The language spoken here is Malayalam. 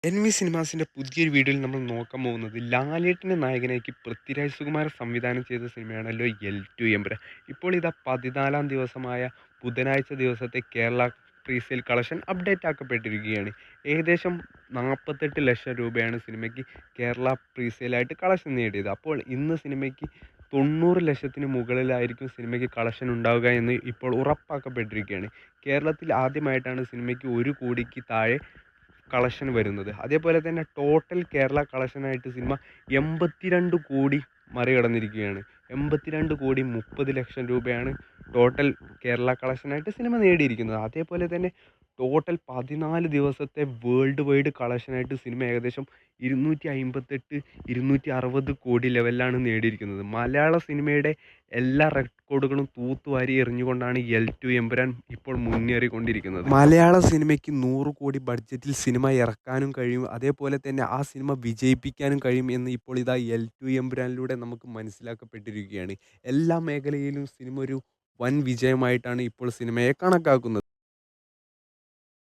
എൻവി സിനിമാസിന്റെ പുതിയൊരു വീഡിയോയിൽ നമ്മൾ നോക്കാൻ പോകുന്നത് ലാലേട്ടനെ നായകനാക്കി പൃഥ്വിരാജ് സുകുമാരൻ സംവിധാനം ചെയ്ത സിനിമയാണല്ലോ എൽ ടു എമ്പുരാൻ. ഇപ്പോൾ ഇതാ 14-ാം ദിവസമായ ബുധനാഴ്ച ദിവസത്തെ കേരള പ്രീസെയിൽ കളക്ഷൻ അപ്ഡേറ്റ് ആക്കപ്പെട്ടിരിക്കുകയാണ്. ഏകദേശം 48 ലക്ഷം രൂപയാണ് സിനിമയ്ക്ക് കേരള പ്രീസെയിലായിട്ട് കളക്ഷൻ നേടിയത്. അപ്പോൾ ഇന്ന് സിനിമയ്ക്ക് 90 ലക്ഷത്തിന് മുകളിലായിരിക്കും സിനിമയ്ക്ക് കളക്ഷൻ ഉണ്ടാവുക എന്ന് ഇപ്പോൾ ഉറപ്പാക്കപ്പെട്ടിരിക്കുകയാണ്. കേരളത്തിൽ ആദ്യമായിട്ടാണ് സിനിമയ്ക്ക് 1 കോടിക്ക് താഴെ കളക്ഷൻ വരുന്നത്. അതേപോലെ തന്നെ ടോട്ടൽ കേരള കളക്ഷനായിട്ട് സിനിമ 82 കോടി മറികടന്നിരിക്കുകയാണ്. 82 കോടി 30 ലക്ഷം രൂപയാണ് ടോട്ടൽ കേരള കളക്ഷനായിട്ട് സിനിമ നേടിയിരിക്കുന്നത്. അതേപോലെ തന്നെ ടോട്ടൽ 14 ദിവസത്തെ വേൾഡ് വൈഡ് കളക്ഷനായിട്ട് സിനിമ ഏകദേശം 258 260 കോടി ലെവലിലാണ് നേടിയിരിക്കുന്നത്. മലയാള സിനിമയുടെ എല്ലാ റെക്കോർഡുകളും തൂത്തുവാരി എറിഞ്ഞുകൊണ്ടാണ് എൽ ടു എമ്പുരാൻ ഇപ്പോൾ മുന്നേറിക്കൊണ്ടിരിക്കുന്നത്. മലയാള സിനിമയ്ക്ക് 100 കോടി ബഡ്ജറ്റിൽ സിനിമ ഇറക്കാനും കഴിയും, അതേപോലെ തന്നെ ആ സിനിമ വിജയിപ്പിക്കാനും കഴിയും എന്ന് ഇപ്പോൾ ഇതാ എൽ ടു എമ്പുരാനിലൂടെ നമുക്ക് മനസ്സിലാക്കപ്പെട്ടിരിക്കുകയാണ്. എല്ലാ മേഖലയിലും സിനിമ ഒരു വൻ വിജയമായിട്ടാണ് ഇപ്പോൾ സിനിമയെ കണക്കാക്കുന്നത്.